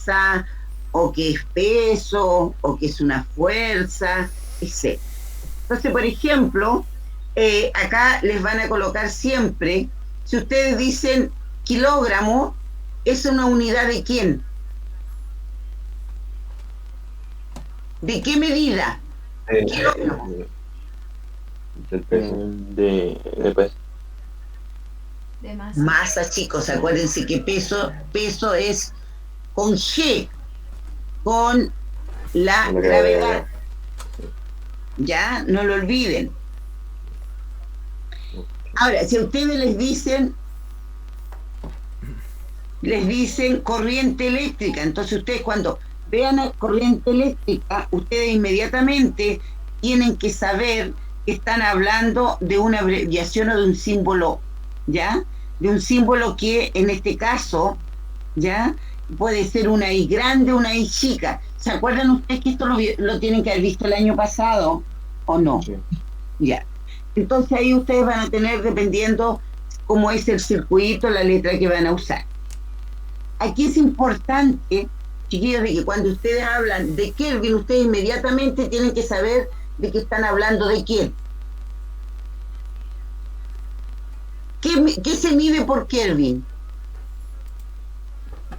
masa, o que es peso, o que es una fuerza, etc. Entonces, por ejemplo, acá les van a colocar siempre, si ustedes dicen kilogramo, ¿es una unidad de quién? ¿De qué medida? Kilogramo. Del peso. Pues, De masa. Masa, chicos, acuérdense que peso es con G, con la La gravedad. gravedad. Ya, no lo olviden. Ahora, si a ustedes les dicen corriente eléctrica, entonces ustedes cuando vean a corriente eléctrica, ustedes inmediatamente tienen que saber que están hablando de una abreviación o de un símbolo, ¿ya? De un símbolo que en este caso, ¿ya? Puede ser una I grande, una I chica. ¿Se acuerdan ustedes que esto lo tienen que haber visto el año pasado o no? Sí. Ya. Entonces ahí ustedes van a tener, dependiendo cómo es el circuito, la letra que van a usar. Aquí es importante, chiquillos, de que cuando ustedes hablan de Kelvin, ustedes inmediatamente tienen que saber de que están hablando de quién. ¿Qué se mide por Kelvin?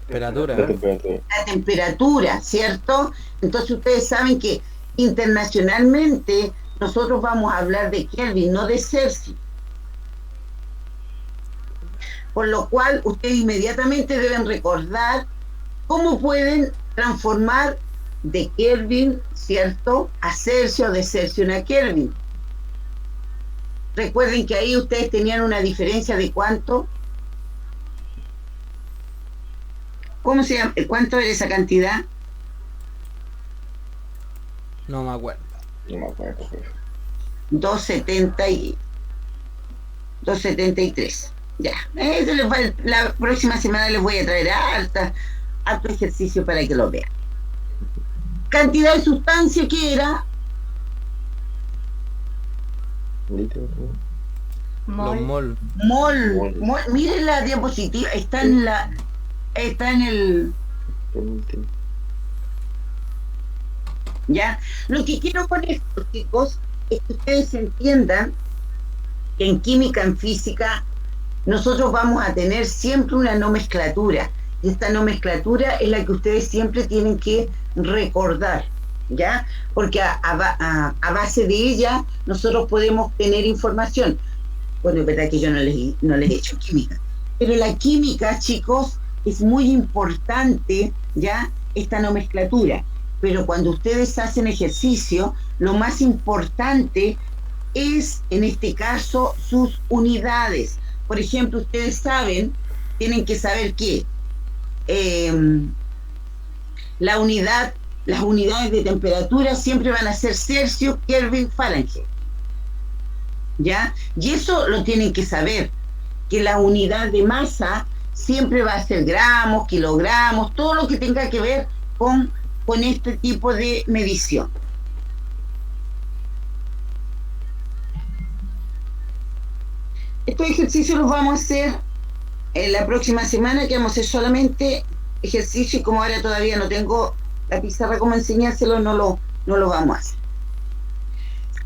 temperatura. La temperatura. La temperatura, ¿cierto? Entonces ustedes saben que internacionalmente nosotros vamos a hablar de Kelvin, no de Celsius. Por lo cual ustedes inmediatamente deben recordar cómo pueden transformar de Kelvin, ¿cierto?, a Celsius, de Celsius a Kelvin. Recuerden que ahí ustedes tenían una diferencia de ¿cuánto? ¿Cómo se llama? ¿Cuánto era esa cantidad? No me acuerdo. No me acuerdo, pues. 273. Ya. La próxima semana les voy a traer harto ejercicio para que lo vean. Cantidad de sustancia que era Litro, ¿no? Los mol. mol. Miren la diapositiva, está en el. Penúltimo. ¿Ya? Lo que quiero con esto, chicos, es que ustedes entiendan que en química, en física, nosotros vamos a tener siempre una nomenclatura. Y esta nomenclatura es la que ustedes siempre tienen que recordar, ¿ya? Porque a base de ella nosotros podemos tener información. Bueno, es verdad que yo no les he hecho química. Pero la química, chicos, es muy importante, ¿ya? Esta nomenclatura. Pero cuando ustedes hacen ejercicio, lo más importante es, en este caso, sus unidades. Por ejemplo, ustedes saben, tienen que saber que las unidades de temperatura siempre van a ser Celsius, Kelvin, Fahrenheit. ¿Ya? Y eso lo tienen que saber, que la unidad de masa siempre va a ser gramos, kilogramos, todo lo que tenga que ver con este tipo de medición. Estos ejercicios los vamos a hacer en la próxima semana, que vamos a hacer solamente ejercicio, y como ahora todavía no tengo la pizarra como enseñárselo, no lo vamos a hacer.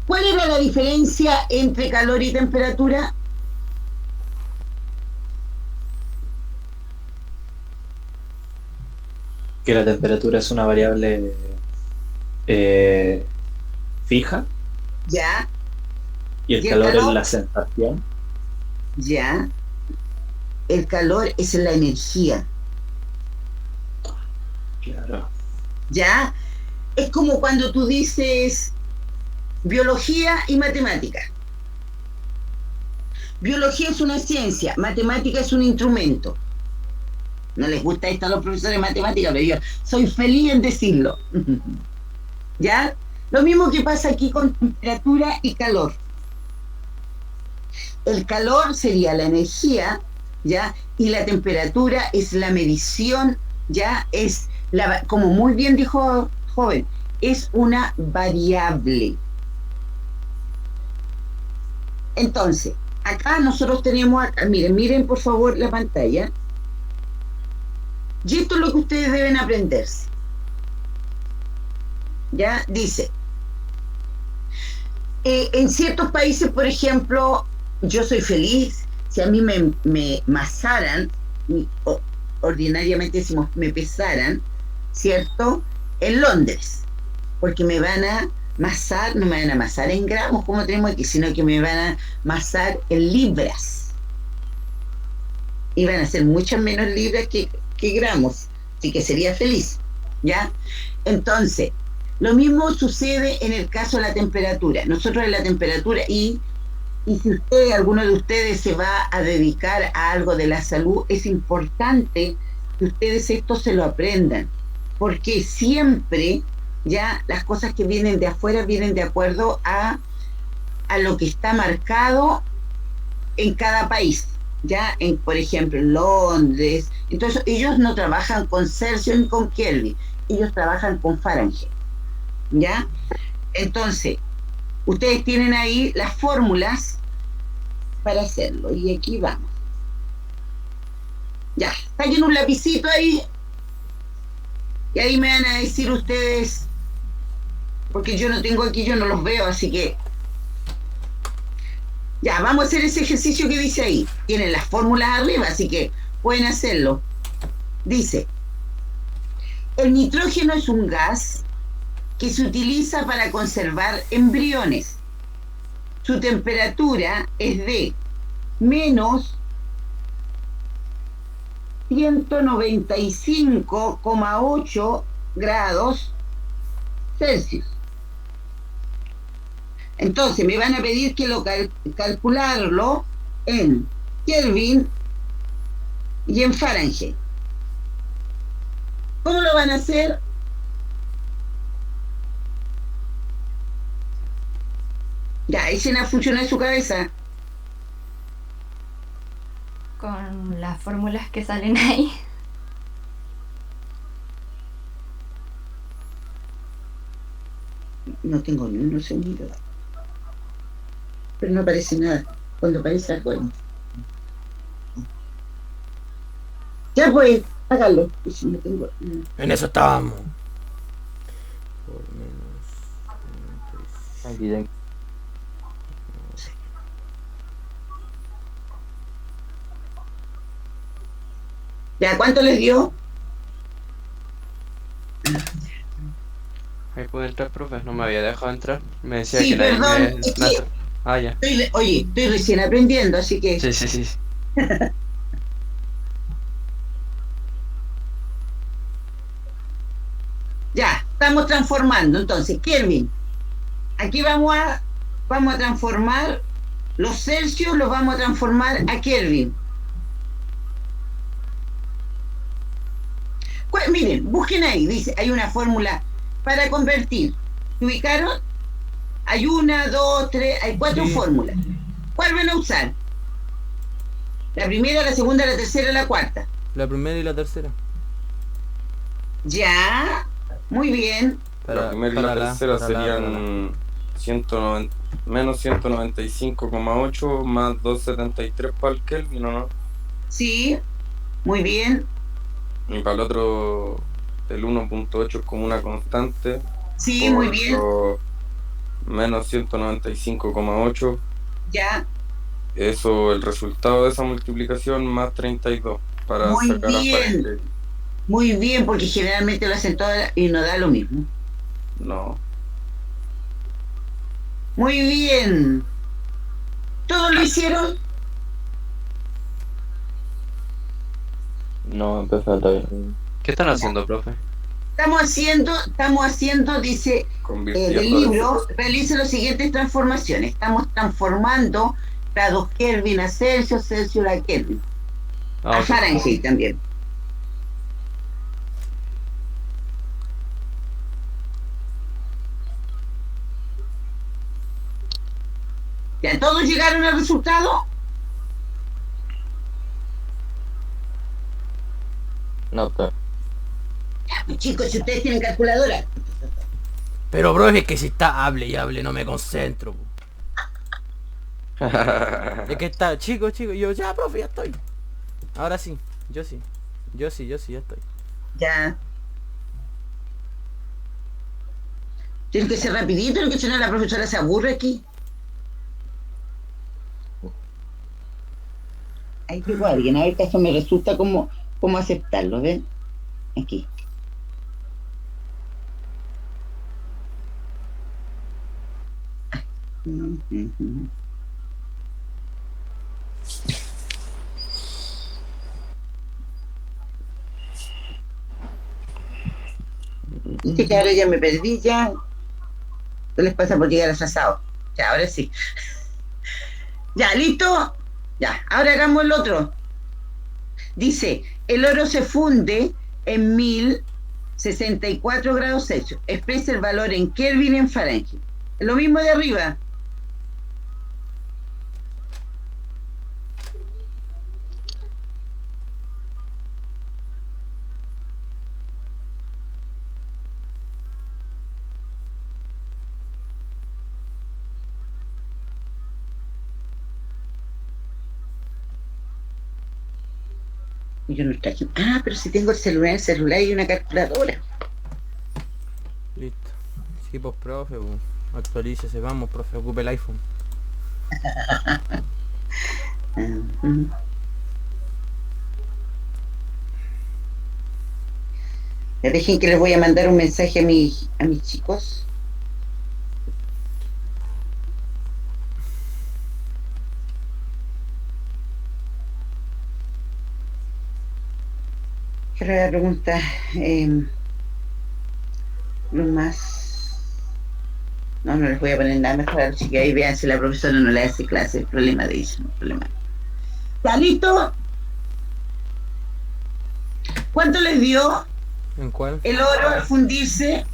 ¿Cuál era la diferencia entre calor y temperatura? Que la temperatura es una variable fija Ya, y el ¿Y el calor es calor? la sensación. ya. El calor es la energía, Claro. ¿ya? Es como cuando tú dices biología y matemática. Biología es una ciencia, matemática es un instrumento. No les gusta esto a los profesores de matemática, pero yo soy feliz en decirlo. ¿Ya? Lo mismo que pasa aquí con temperatura y calor. El calor sería la energía, ¿ya? Y la temperatura es la medición, ¿ya? Como muy bien dijo joven, es una variable. Entonces, acá nosotros tenemos, miren por favor la pantalla. Y esto es lo que ustedes deben aprenderse. Ya dice, en ciertos países, por ejemplo, yo soy feliz si a mí me masaran, ordinariamente decimos me pesaran, ¿cierto? En Londres, porque me van a masar, no me van a masar en gramos como tenemos aquí, sino que me van a masar en libras. Y van a ser muchas menos libras que gramos, así que sería feliz, ¿ya? Entonces, lo mismo sucede en el caso de la temperatura. Nosotros en la temperatura, y si alguno de ustedes se va a dedicar a algo de la salud, es importante que ustedes esto se lo aprendan, porque siempre ya las cosas que vienen de afuera vienen de acuerdo a lo que está marcado en cada país. Ya, por ejemplo, en Londres, entonces ellos no trabajan con Celsius ni con Kelvin, ellos trabajan con Fahrenheit, ¿ya? Entonces, ustedes tienen ahí las fórmulas para hacerlo, y aquí vamos. Ya, saquen un lapicito ahí, y ahí me van a decir ustedes, porque yo no tengo aquí, yo no los veo, así que ya, vamos a hacer ese ejercicio que dice ahí. Tienen las fórmulas arriba, así que pueden hacerlo. Dice, el nitrógeno es un gas que se utiliza para conservar embriones. Su temperatura es de menos 195,8 grados Celsius. Entonces me van a pedir que lo calcularlo en Kelvin y en Fahrenheit. ¿Cómo lo van a hacer? Ya, echen a funcionar su cabeza. Con las fórmulas que salen ahí. No tengo ni uno sonido. Pero no aparece nada. Cuando aparece algo ahí. Ya pues, hágalo. Si no tengo... En eso estábamos. Aquí ya. ¿Ya cuánto les dio? Ahí pude entrar, profe. No me había dejado entrar. Me decía Sí, que perdón, es que- Ah, ya. Estoy recién aprendiendo, así que... Sí, sí, sí. Ya, estamos transformando. Entonces, Kelvin, aquí vamos a transformar los Celsius, los vamos a transformar a Kelvin. Miren, busquen ahí, dice, hay una fórmula para convertir. ¿Se ubicaron? Hay 1, 2, 3, hay 4 fórmulas. ¿Cuál van a usar? La primera, la segunda, la tercera, la cuarta. La primera y la tercera. Ya, muy bien. La primera y la tercera serían 190, menos 195,8 más 273 para el Kelvin, ¿o no? Sí, muy bien. Y para el otro, el 1.8 es como una constante. Sí, muy bien. Menos 195,8. Ya, Eso, el resultado de esa multiplicación más 32 para Muy sacar bien. a Fahrenheit. muy bien, porque generalmente lo hacen todas y no da lo mismo. No. Muy bien. ¿Todos lo hicieron? No, empezó todavía. ¿Qué están haciendo, profe? Estamos haciendo, dice Convirtiendo del libro, realice las siguientes transformaciones. Estamos transformando grados Kelvin a Celsius, Celsius a Kelvin. Ah, A ok. Fahrenheit también. ¿Ya todos llegaron al resultado? No, pero... Ya, pues chicos, si ustedes tienen calculadora. Pero bro, es que si está hable y hable no me concentro. Po. Es que está chico, y yo ya, profe, ya estoy. Ahora sí, yo sí, ya estoy. Ya. Tiene que ser rapidito, porque si no la profesora se aburre aquí. Ahí llegó alguien, a ver que eso me resulta como aceptarlo, ¿ven? Aquí. Dice que ahora ya me perdí ya. ¿Qué les pasa por llegar atrasado? Ya, ahora sí. Ya, ¿listo? Ya, ahora hagamos el otro. Dice, el oro se funde en 1064 grados Celsius. Expresa el valor en Kelvin y en Fahrenheit. Lo mismo de arriba. Yo no traje. Ah, pero si tengo el celular y una calculadora. Listo. Sí, pues profe, pues. Actualícese, vamos, profe, ocupe el iPhone. Ya dejen que les voy a mandar un mensaje a mis chicos. Quiero la pregunta lo más. No les voy a poner nada mejor a los chicos. Ahí vean si la profesora no le hace clase. El problema de ellos, no problema. ¿Está listo? ¿Cuánto les dio ¿En cuál? el oro al fundirse?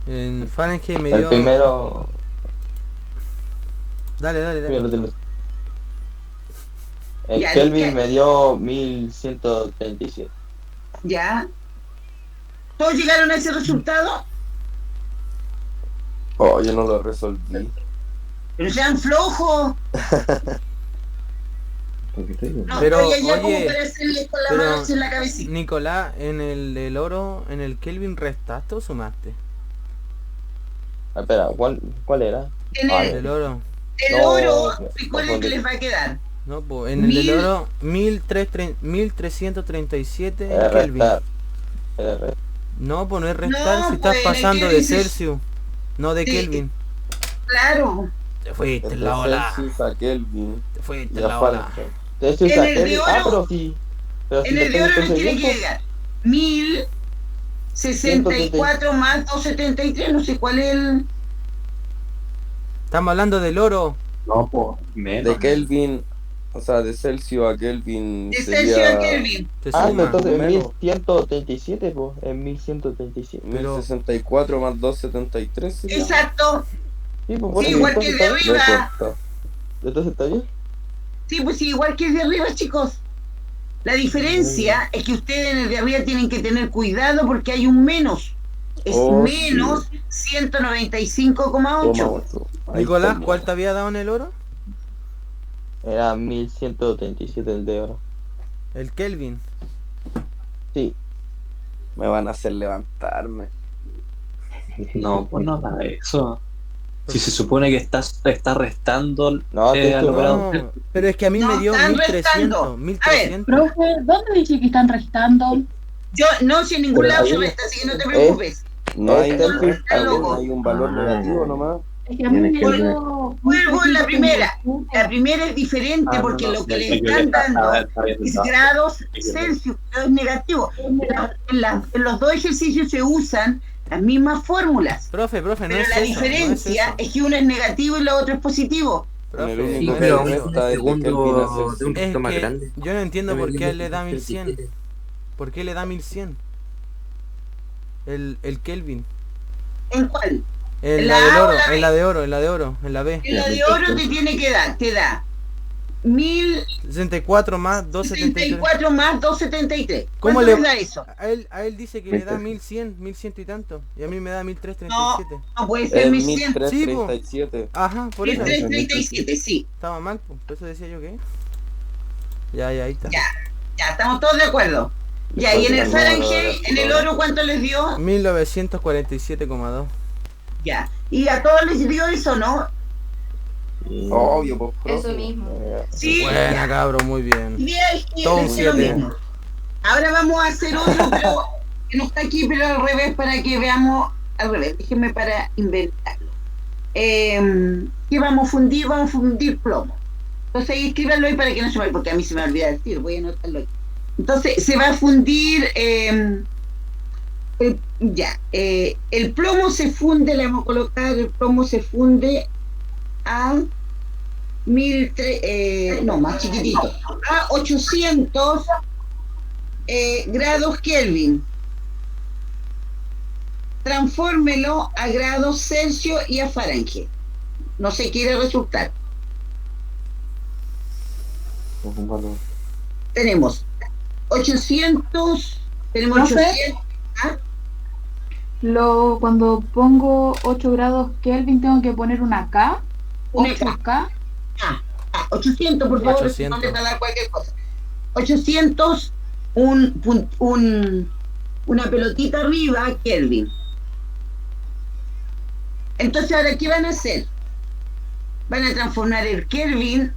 En Fahrenheit me El dio... primero. Dale. El Ya, Kelvin ya. me dio 1137. ¿Ya? ¿Todos llegaron a ese resultado? Oh, yo no lo resolví. Pero sean flojos. No, Pero, estoy allá como oye, para hacerles con la pero, mano en la cabecita. Nicolás, en el del oro, en el Kelvin, ¿restaste o sumaste? Espera, ¿cuál era? En Ah, el, El oro. el no, oro, no, recuerden que les va a quedar. No, pues en el del oro 1337 Kelvin. restar. Era restar. No, pues no es restar, No, si estás pues, pasando ¿qué de dices? Celsius, no de Sí. Kelvin. Claro. Te fuiste en Desde la ola. Celsius a Kelvin. Te fuiste Y en a la ola. Fahrenheit. Celsius En a el de Kelvin. oro- Pero sí. Pero si En le el de oro pongo les tiene que tiempo, llegar 1064 más 273, no sé cuál es el. Estamos hablando del oro. No, pues, menos. de Kelvin, o sea, de Celsius a Kelvin De sería Celsius a Kelvin. Te Ah, suma. entonces en Menos. 1137, pues, en 1137. Pero- 1064 más 273 sería. Exacto. Sí, pues, por Sí, eso, igual que entonces el de está bien. arriba. Me corta. Entonces está bien. Sí, pues sí, igual que el de arriba, chicos. La diferencia es que ustedes en el de arriba tienen que tener cuidado porque hay un menos. Es Oh, menos 195,8. 8. Nicolás, ¿cuál te había dado en el oro? Era 1137 el de oro. El Kelvin. Sí. Me van a hacer levantarme. No, pues no nada de eso. Si se supone que está restando No, te a estoy lo grado. No, pero es que a mí No, me dio están 1300. restando. 1300. Profe, ¿dónde dice que están restando? Yo no, si en ningún Pero lado ahí- se resta, así que no te preocupes. No hay Celsius, hay un valor negativo nomás. Es que a mí me Tienes que dio... Vuelvo en la primera. La primera es diferente Ah, porque no, lo que no, le yo están ya dando está bien, es está. grados Sí, Celsius, es negativo. En los dos ejercicios se usan las mismas fórmulas, Profe, no pero es la eso, diferencia no es es que uno es negativo y lo otro es positivo. eso. En el Profe, único no que es le eso. resta es de Kelvin a Celsius. de un Es poquito más que grande. yo no entiendo por qué También le da 1100. 1100. ¿Por qué le da 1100? El Kelvin. ¿En cuál? En La la del A o oro, la B. en la de oro, en la de oro, en la B. En la de oro te tiene que dar, te da 64 más 273. 1064 más 273. ¿Cómo ¿Cuánto le- le da eso? A él dice que le da 1100, 1100 y tanto. Y a mí me da 1337. No puede ser Es 1100. 1337. Ajá, por eso. 1337, sí. Estaba mal, pues. Por eso decía yo que. Ya, ahí está. Ya. Ya, estamos todos de acuerdo. Ya, y en el Fahrenheit, en el oro, ¿cuánto les dio? 1947,2. Ya. ¿Y a todos les dio eso, no? Obvio, pues, profe. Eso mismo. Sí. Buena, cabro, muy bien. Todo un Es lo 7. mismo. Ahora vamos a hacer otro, pero que no está aquí, pero al revés, para que veamos al revés. Déjenme para inventarlo. ¿Qué vamos a fundir? Vamos a fundir plomo. Entonces ahí escríbanlo ahí para que no se me, porque a mí se me olvida decir, voy a anotarlo aquí. Entonces se va a fundir, el plomo se funde, le vamos a colocar, el plomo se funde a 1003, no, más chiquitito, a 800 grados Kelvin. Transfórmelo a grados Celsius y a Fahrenheit. No se quiere resultar. Tenemos 800, tenemos ¿Profe? 800. ¿Ah? Cuando pongo 8 grados Kelvin, tengo que poner una K. Una 8K. 800, por favor, 800. no le va a dar cualquier cosa. 800, una pelotita arriba, Kelvin. Entonces, ahora, ¿qué van a hacer? Van a transformar el Kelvin,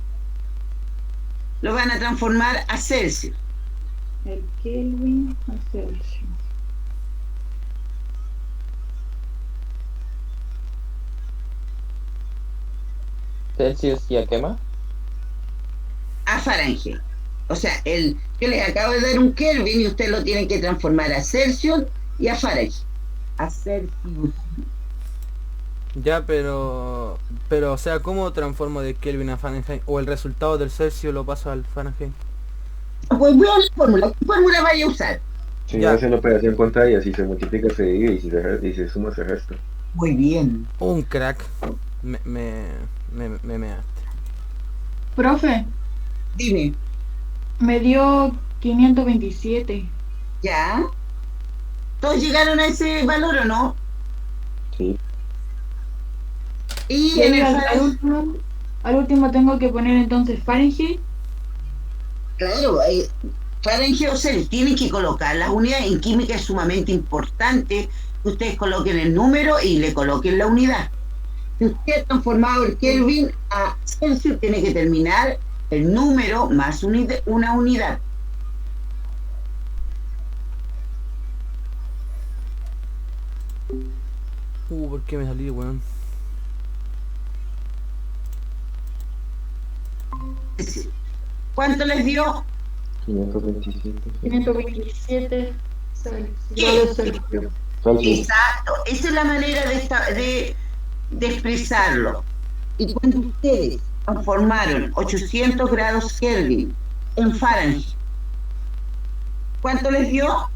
lo van a transformar a Celsius. El Kelvin a Celsius. Celsius y a qué más. A Fahrenheit. O sea, yo les acabo de dar un Kelvin y ustedes lo tienen que transformar a Celsius y a Fahrenheit. A Celsius. Ya, pero, o sea, ¿cómo transformo de Kelvin a Fahrenheit? ¿O el resultado del Celsius lo paso al Fahrenheit? Pues voy a la fórmula. ¿Qué fórmula vaya a usar? Si Ya. no hace la operación contraria, si se multiplica se divide y si se suma se resta. Muy bien. Un crack. Me measte. Profe, Dime. me dio 527. ¿Ya? ¿Todos llegaron a ese valor o no? Sí. Y Y en el al último tengo que poner entonces Fahrenheit. claro, Fahrenheit o Celsius, tienen que colocar las unidades. En química es sumamente importante que ustedes coloquen el número y le coloquen la unidad. Si usted ha transformado el Kelvin a Celsius, tiene que terminar el número más una unidad. ¿Por qué me salí, weón? ¿Cuánto les dio? 527. 527 ¿Qué? grados Celsius. Celsius. Exacto, esa es la manera de expresarlo. Y cuando ustedes transformaron 800 grados Kelvin en Fahrenheit, ¿cuánto les dio?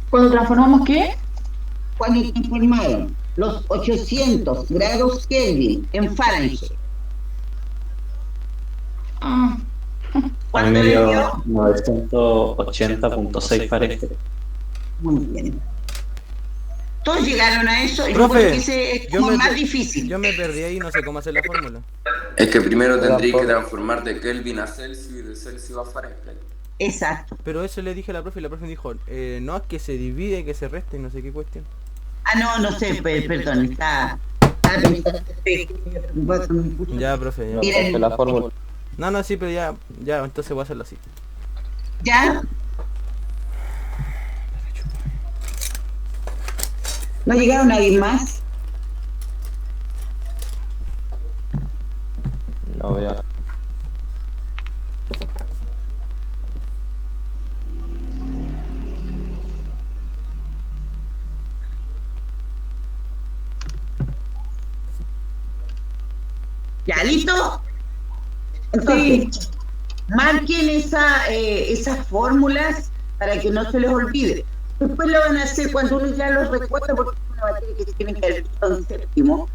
¿Cuando transformamos qué? Cuando transformaron los 800 grados Kelvin en Fahrenheit, Ah, A mí ¿cuánto me les dio dio? 980.6 Fahrenheit. Muy bien. Todos llegaron a eso y Profe, porque ese es como más difícil. Yo me perdí ahí y no sé cómo hacer la fórmula. Es que primero tendréis que transformar de Kelvin a Celsius y de Celsius a Fahrenheit. Exacto. Pero eso le dije a la profe y la profe me dijo, no, es que se divide, que se resta y no sé qué cuestión. No sé, perdón, está pensando. Ya, profe, ya. Miren, La fórmula. No, sí, pero ya, entonces voy a hacerlo así. ¿ya? ¿No ha llegado nadie más? No veo. ¿Ya listo? Entonces, marquen esas fórmulas para que no se les olvide. Después lo van a hacer cuando uno ya lo recuerda, porque es una materia que se tiene que haber visto en séptimo.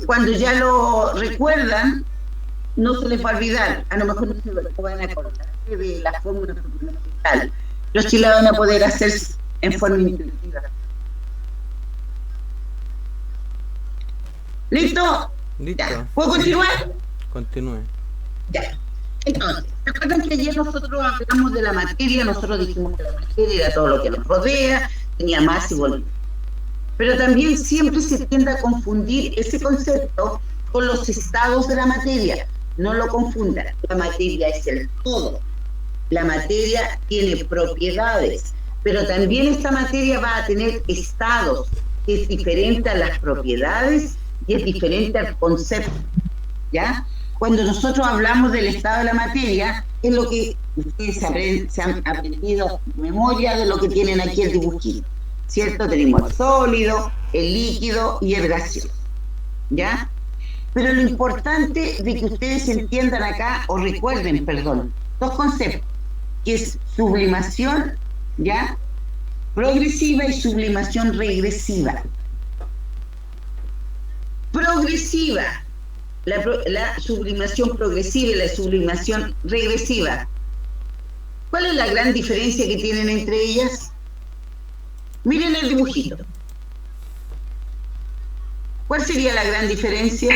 Cuando ya lo recuerdan, no se les va a olvidar. A lo mejor no se lo van a acordar de la fórmula fundamental, pero sí la van a poder hacer en forma intuitiva. ¿Listo? Listo. Ya. ¿Puedo continuar? Continúe. Ya. Entonces, ¿se acuerdan que ayer nosotros hablamos de la materia? Nosotros dijimos que la materia era todo lo que nos rodea, tenía más y volumen. Pero también siempre se tiende a confundir ese concepto con los estados de la materia. No lo confundan, la materia es el todo. La materia tiene propiedades, pero también esta materia va a tener estados, que es diferente a las propiedades y es diferente al concepto, ¿ya? Cuando nosotros hablamos del estado de la materia, es lo que ustedes se han aprendido de memoria de lo que tienen aquí el dibujito, ¿cierto? Tenemos el sólido, el líquido y el gaseoso, ¿ya? Pero lo importante de que ustedes entiendan acá, o recuerden, perdón, dos conceptos, que es sublimación, ¿ya? Progresiva y sublimación regresiva. Progresiva, la sublimación progresiva y la sublimación regresiva. ¿Cuál es la gran diferencia que tienen entre ellas? Miren el dibujito. ¿Cuál sería la gran diferencia?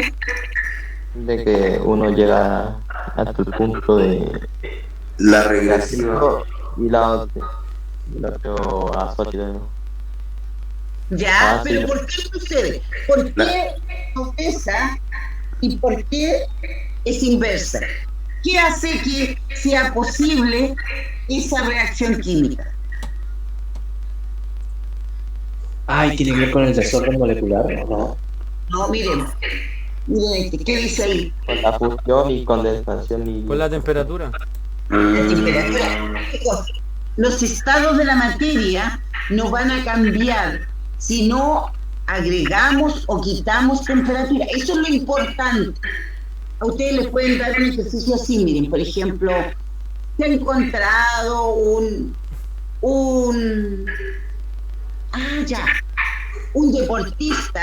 De que uno llega hasta el punto de La regresiva. y la otra a sólido. Ya, Sí. pero ¿por qué sucede? ¿Por qué progresa y por qué es inversa? ¿Qué hace que sea posible esa reacción química? Ay, tiene que ver con el desorden molecular, ¿no? No, miren ¿qué dice ahí? Con la fusión y condensación y... Con la temperatura. La temperatura. Chicos, los estados de la materia no van a cambiar si no agregamos o quitamos temperatura. Eso es lo importante. A ustedes les pueden dar un ejercicio así, miren, por ejemplo, se ha encontrado un deportista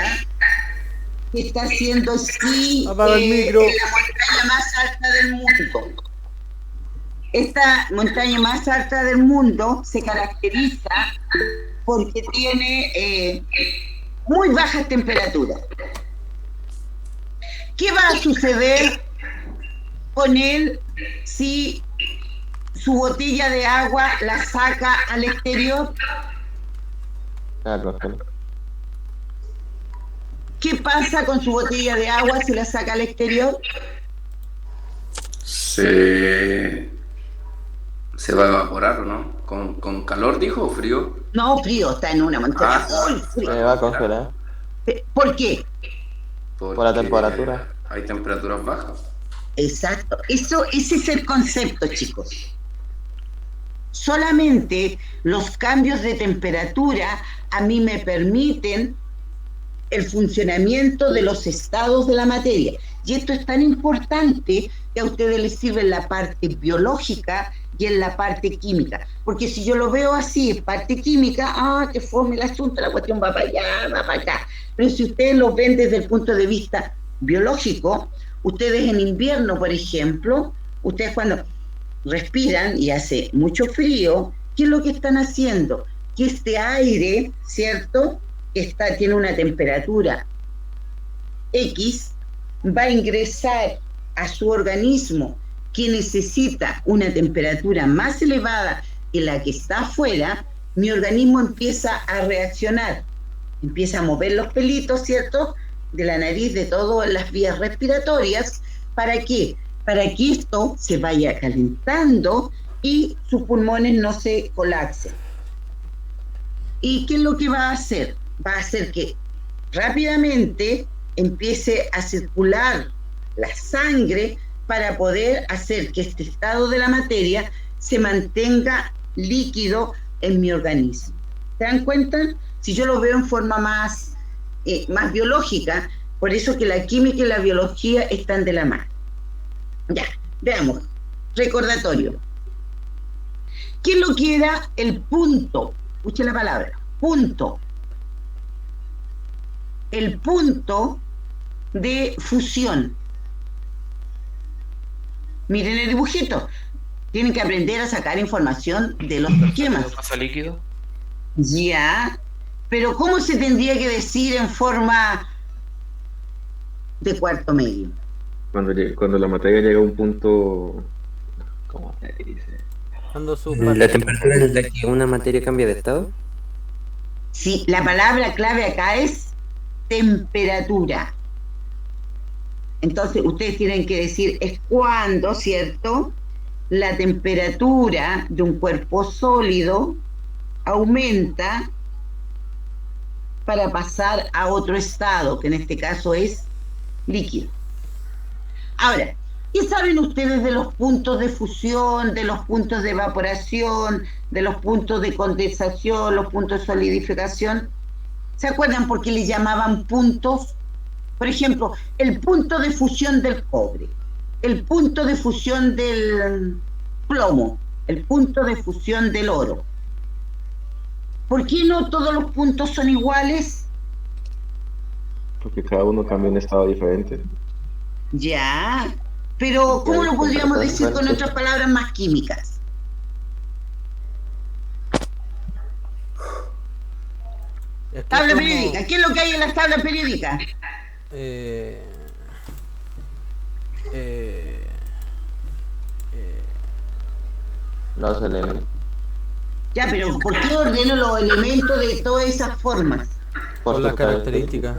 que está haciendo esquí Apaga el micro. en la montaña más alta del mundo. Esta montaña más alta del mundo se caracteriza porque tiene muy bajas temperaturas. ¿Qué va a suceder con él si su botella de agua la saca al exterior? Claro, ¿Qué pasa con su botella de agua si la saca al exterior? Se va a evaporar, ¿o no? ¿Con calor, dijo, o frío? No, frío, está en una montaña muy se fría. va a congelar ¿Por qué? por la temperatura. Hay temperaturas bajas. Exacto, ese es el concepto, chicos. Solamente los cambios de temperatura a mí me permiten el funcionamiento de los estados de la materia. Y esto es tan importante que a ustedes les sirve en la parte biológica y en la parte química. Porque si yo lo veo así, en parte química, que fome el asunto, la cuestión va para allá, va para acá. Pero si ustedes lo ven desde el punto de vista biológico, ustedes en invierno, por ejemplo, ustedes cuando respiran y hace mucho frío, ¿qué es lo que están haciendo? Que este aire, ¿cierto?, tiene una temperatura X, va a ingresar a su organismo que necesita una temperatura más elevada que la que está afuera. Mi organismo empieza a reaccionar, empieza a mover los pelitos, ¿cierto?, de la nariz, de todas las vías respiratorias. ¿Para qué? Para que esto se vaya calentando y sus pulmones no se colapsen. ¿Y qué es lo que va a hacer? Va a hacer que rápidamente empiece a circular la sangre para poder hacer que este estado de la materia se mantenga líquido en mi organismo. ¿Se dan cuenta? Si yo lo veo en forma más biológica, por eso que la química y la biología están de la mano. Ya, veamos. Recordatorio. ¿Qué es lo que era el punto? Escuche la palabra, punto. El punto de fusión. Miren el dibujito. Tienen que aprender a sacar información de los esquemas. ¿Pasa líquido? Ya, pero ¿cómo se tendría que decir en forma de cuarto medio? Cuando la materia llega a un punto ¿Cómo se dice? Dando su ¿La temperatura en la que una materia cambia de estado? Sí, la palabra clave acá es temperatura. Entonces ustedes tienen que decir es cuando, ¿cierto? La temperatura de un cuerpo sólido aumenta para pasar a otro estado, que en este caso es líquido. Ahora, ¿qué saben ustedes de los puntos de fusión, de los puntos de evaporación, de los puntos de condensación, los puntos de solidificación? ¿Se acuerdan por qué le llamaban puntos? Por ejemplo, el punto de fusión del cobre, el punto de fusión del plomo, el punto de fusión del oro. ¿Por qué no todos los puntos son iguales? Porque cada uno cambia un estado diferente. Ya, pero ¿cómo lo podríamos decir con otras palabras más químicas? Tabla periódica, ¿qué es lo que hay en las tablas periódicas? Los elementos. Ya, pero ¿por qué ordeno los elementos de todas esas formas? Por las características.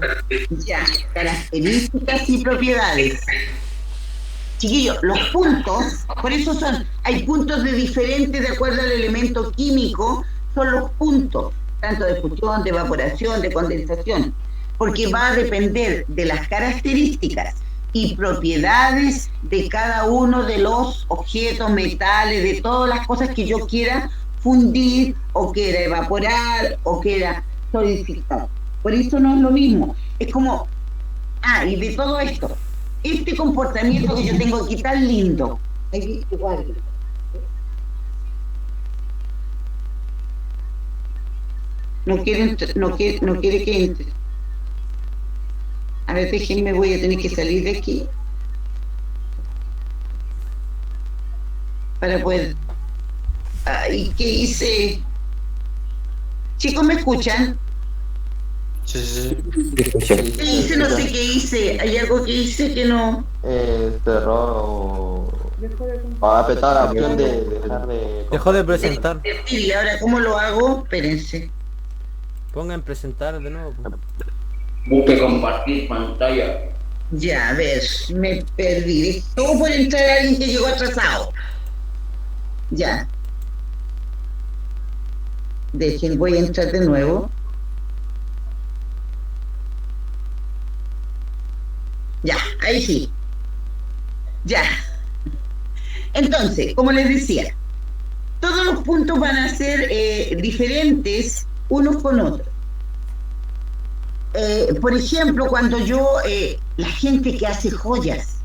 Ya, características y propiedades. Chiquillos, los puntos, por eso hay puntos de diferentes de acuerdo al elemento químico, son los puntos, tanto de fusión, de evaporación, de condensación, porque va a depender de las características y propiedades de cada uno de los objetos, metales, de todas las cosas que yo quiera fundir, o quiera evaporar, o quiera solidificar. Por eso no es lo mismo. Es como, y de todo esto, este comportamiento que yo tengo aquí tan lindo, igual. No quiere que entre. A ver, déjenme, voy a tener que salir de aquí para poder. Ay, ¿qué hice? Chicos, ¿me escuchan? Sí. ¿Qué hice? No sé qué hice. ¿Hay algo que hice que no? Cerró o apretar la opción de dejar de... Dejó de presentar. Y ahora, ¿cómo lo hago? Espérense. Pongan presentar de nuevo. Busque compartir pantalla. Ya, a ver, me perdí. ¿Cómo puede entrar alguien que llegó atrasado? Ya. Dejen, voy a entrar de nuevo. Ya, ahí sí. Ya. Entonces, como les decía, todos los puntos van a ser diferentes unos con otros. Por ejemplo, cuando la gente que hace joyas,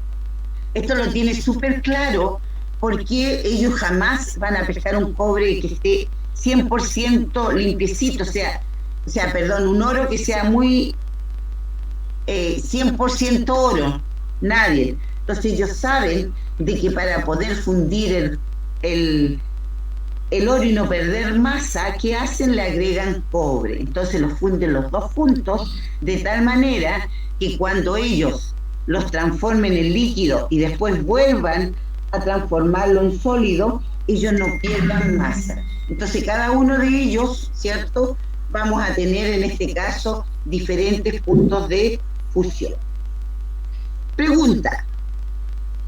esto lo tiene súper claro, porque ellos jamás van a pescar un cobre que esté 100% limpiecito, un oro que sea muy 100% oro, nadie. Entonces ellos saben de que para poder fundir el oro y no perder masa, ¿qué hacen? Le agregan cobre. Entonces los funden los dos juntos de tal manera que cuando ellos los transformen en líquido y después vuelvan a transformarlo en sólido, ellos no pierdan masa. Entonces cada uno de ellos, ¿cierto? Vamos a tener en este caso diferentes puntos de fusión. Pregunta.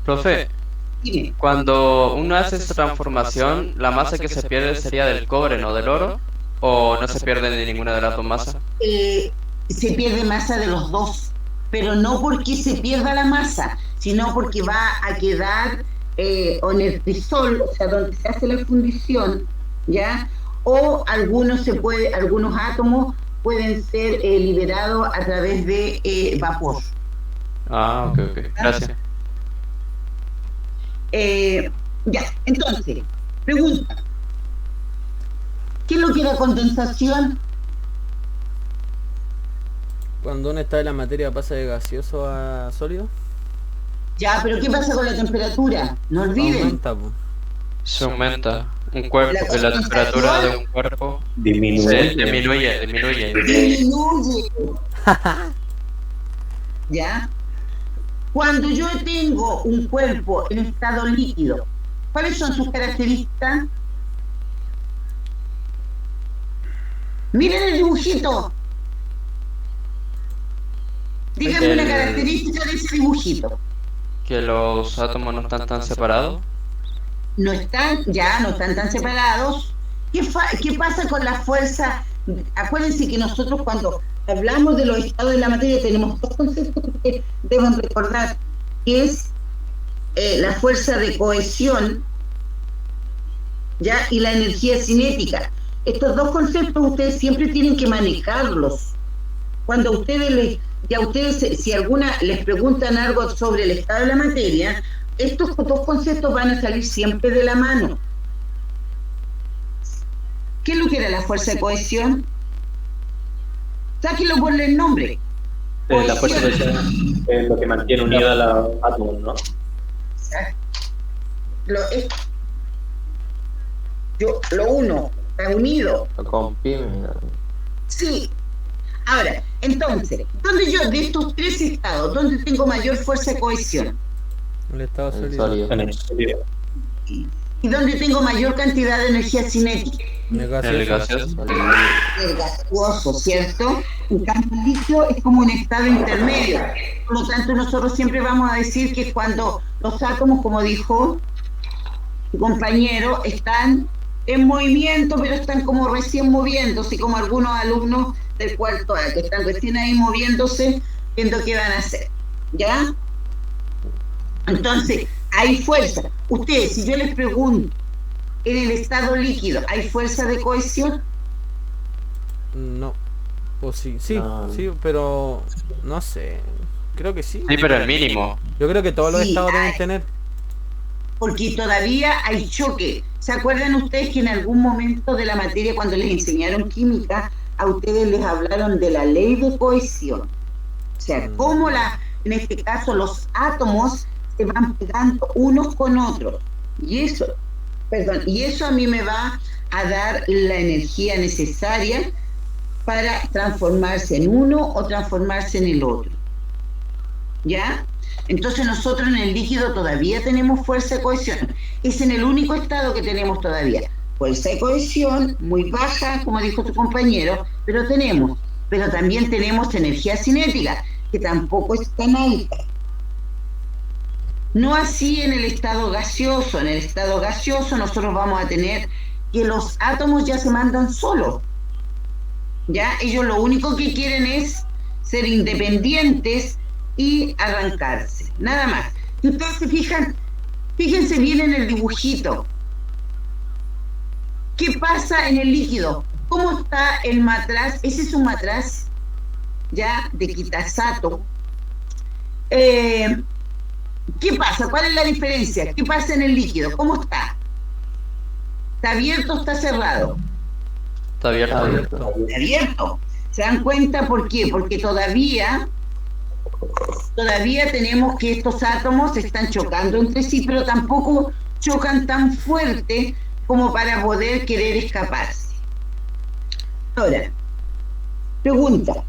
Profe, dime. Cuando uno hace esta transformación, ¿la masa que se pierde sería del cobre, no del oro? ¿O no se pierde de ninguna de las dos masas? Se pierde masa de los dos, pero no porque se pierda la masa, sino porque va a quedar en el crisol, o sea, donde se hace la fundición, ¿ya? O algunos átomos pueden ser liberados a través de vapor. Ok, gracias. Ya, entonces, pregunta. ¿Qué es lo que es la condensación? Cuando una está en la materia pasa de gaseoso a sólido. Ya, pero ¿qué pasa con la temperatura? No olviden. Aumenta, po. Se aumenta. La temperatura de un cuerpo disminuye. Disminuye. ¿Ya? Cuando yo tengo un cuerpo en estado líquido ¿Cuáles son sus características? Miren el dibujito. Dígame una característica de ese dibujito. Que los átomos no están tan separados. No están tan separados. ¿Qué pasa con la fuerza? Acuérdense que nosotros cuando hablamos de los estados de la materia tenemos dos conceptos que deben recordar, que es la fuerza de cohesión, ¿ya? Y la energía cinética. Estos dos conceptos ustedes siempre tienen que manejarlos. Cuando ustedes si alguna les preguntan algo sobre el estado de la materia, estos dos conceptos van a salir siempre de la mano. ¿Qué es lo que era la fuerza de cohesión? Sáquenlo por el nombre. La fuerza de cohesión es lo que mantiene unida a los átomos, ¿no? Lo uno está unido. Lo comprime. Sí. Ahora, entonces, ¿dónde yo, de estos tres estados, dónde tengo mayor fuerza de cohesión? El estado sólido. En el sólido. ¿Y dónde tengo mayor cantidad de energía cinética? El gaseoso. El gaseoso, ¿cierto? En cambio, el líquido es como un estado intermedio. Por lo tanto, nosotros siempre vamos a decir que cuando los átomos, como dijo su compañero, están en movimiento, pero están como recién moviéndose, como algunos alumnos del cuarto A, que están recién ahí moviéndose, viendo qué van a hacer. ¿Ya? Entonces, hay fuerza. Ustedes, si yo les pregunto, en el estado líquido, ¿hay fuerza de cohesión? No. Pues sí, sí, pero no sé. Creo que sí. Sí, pero el mínimo. Yo creo que todos los estados deben tener. Porque todavía hay choque. ¿Se acuerdan ustedes que en algún momento de la materia, cuando les enseñaron química, a ustedes les hablaron de la ley de cohesión? O sea, cómo en este caso los átomos se van pegando unos con otros. Y eso a mí me va a dar la energía necesaria para transformarse en uno o transformarse en el otro. ¿Ya? Entonces nosotros en el líquido todavía tenemos fuerza de cohesión. Es en el único estado que tenemos todavía fuerza de cohesión, muy baja, como dijo tu compañero, pero también tenemos energía cinética, que tampoco es tan alta. No así en el estado gaseoso. En el estado gaseoso nosotros vamos a tener que los átomos ya se mandan solos. ¿Ya? Ellos lo único que quieren es ser independientes y arrancarse. Nada más. Si ustedes se fijan, fíjense bien en el dibujito. ¿Qué pasa en el líquido? ¿Cómo está el matraz? Ese es un matraz ya de Kitasato. ¿Qué pasa? ¿Cuál es la diferencia? ¿Qué pasa en el líquido? ¿Cómo está? ¿Está abierto o está cerrado? Está abierto. Está abierto. ¿Se dan cuenta por qué? Porque todavía tenemos que estos átomos están chocando entre sí, pero tampoco chocan tan fuerte como para poder querer escaparse. Ahora, pregunta.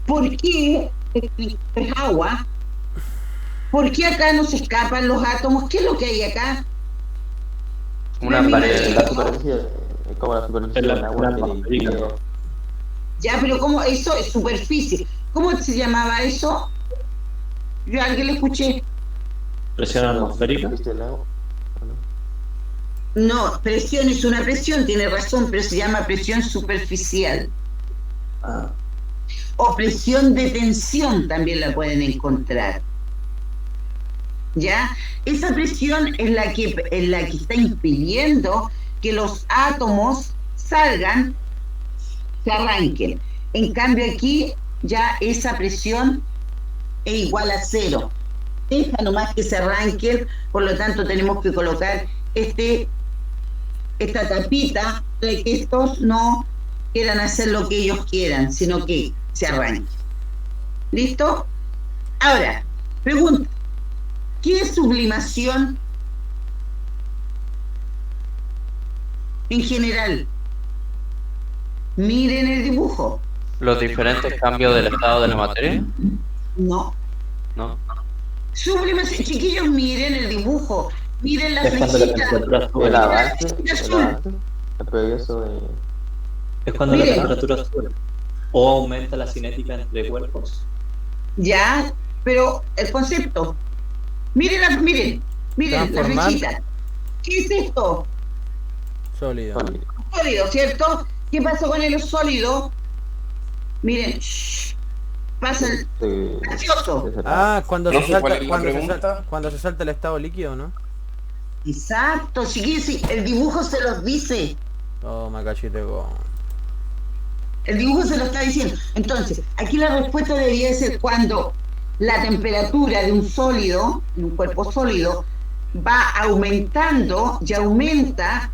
¿Por qué es agua? ¿Por qué acá no se escapan los átomos? ¿Qué es lo que hay acá? Una pared. La superficie, como la superficie del agua. Ya, pero ¿cómo? Eso es superficie. ¿Cómo se llamaba eso? Yo a alguien le escuché. ¿Presión atmosférica? No, presión es una presión, tiene razón, pero se llama presión superficial. O presión de tensión también la pueden encontrar. ¿Ya? Esa presión es la que está impidiendo que los átomos salgan, se arranquen. En cambio aquí ya esa presión es igual a cero. Deja nomás que se arranquen, por lo tanto tenemos que colocar esta tapita de que estos no quieran hacer lo que ellos quieran, sino que se arranquen. ¿Listo? Ahora, pregunta. ¿Qué es sublimación en general? Miren el dibujo. ¿Los diferentes cambios del estado de la materia? No. No. Sublimación, chiquillos, miren el dibujo, miren la Es cuando la flechita. temperatura sube. El avance, azul. el progreso de... Es cuando la Miren. temperatura sube. O aumenta la cinética entre cuerpos. Ya, pero el concepto. Miren la Transformar. flechita. ¿Qué es esto? Sólido. Sólido, ¿cierto? ¿Qué pasa con el sólido? Miren, pasa el gaseoso. Ah, cuando No se sé salta, cuál es la cuando se pregunta. salta, cuando se salta el estado líquido, ¿no? Exacto, chiquillos, sí, el dibujo se los dice. Oh, macachite go. El dibujo se lo está diciendo. Entonces, aquí la respuesta debería ser cuando la temperatura de un sólido, de un cuerpo sólido, va aumentando y aumenta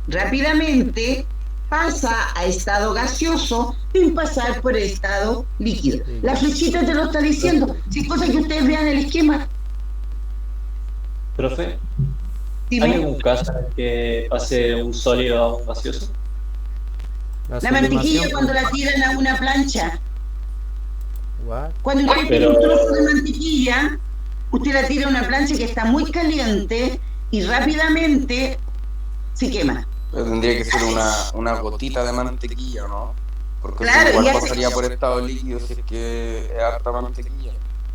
rápidamente, pasa a estado gaseoso sin pasar por el estado líquido. La flechita te lo está diciendo. Si es cosa que ustedes vean el esquema. Profe, ¿hay Dime. algún caso en el que pase un sólido a un gaseoso? La mantequilla cuando la tiran a una plancha. What? Cuando usted tiene un trozo de mantequilla, usted la tira a una plancha que está muy caliente y rápidamente se quema. Pero tendría que ser una gotita de mantequilla, ¿no? Porque Claro, igual y hace- pasaría por estado líquido si es que es harta mantequilla.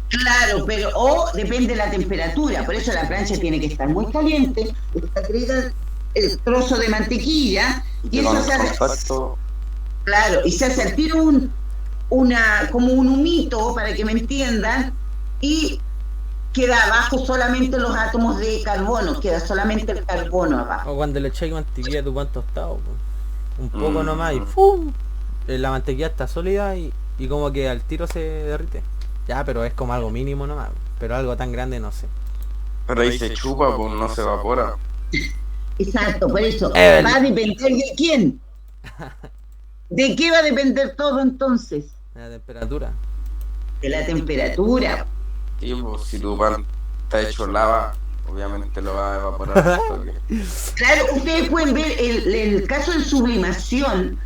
Claro, pero depende de la temperatura, por eso la plancha tiene que estar muy caliente, usted agrega el trozo de mantequilla y Y con eso se el hace, contacto, claro, y se hace al tiro como un humito, para que me entiendan, y queda abajo solamente los átomos de carbono, queda solamente el carbono abajo. O cuando le echáis mantequilla a tu pan tostado, po. Un poco nomás y ¡fum! La mantequilla está sólida y como que al tiro se derrite. Ya, pero es como algo mínimo nomás. Pero algo tan grande no sé. pero ahí se chupa, pues no se evapora. Exacto, por eso El- va a depender de quién. ¿De qué va a depender todo entonces? La temperatura. De la temperatura. Sí, pues si tu pan está hecho lava, obviamente lo va a evaporar. al toque. Claro, ustedes pueden ver el caso de sublimación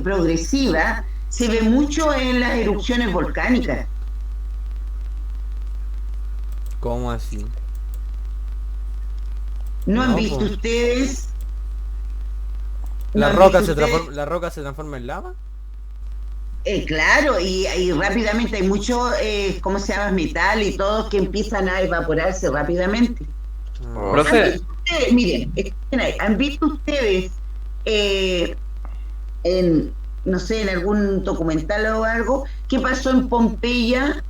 progresiva, se ve mucho en las erupciones volcánicas. ¿Cómo así? ¿No han No, visto po. ustedes? ¿La han roca visto se ustedes? transforma en lava? Claro, y rápidamente hay mucho, ¿cómo se llama? Metal y todo que empiezan a evaporarse rápidamente. Oh, Profe. ¿Han visto ustedes? Miren, escuchen ahí, ¿han visto ustedes no sé, en algún documental o algo, qué pasó en Pompeya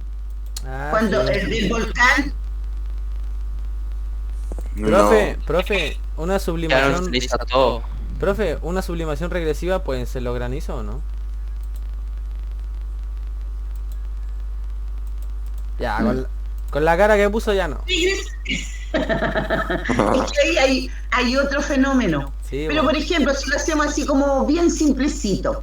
Ah, cuando sí. el volcán? Profe, una Ya no sublimación. utiliza todo. Profe, una sublimación regresiva pueden ser los granizos o no? Ya, con la cara que puso ya no. Es que ahí hay otro fenómeno. Sí, Pero bueno. por ejemplo, si lo hacemos así como bien simplecito,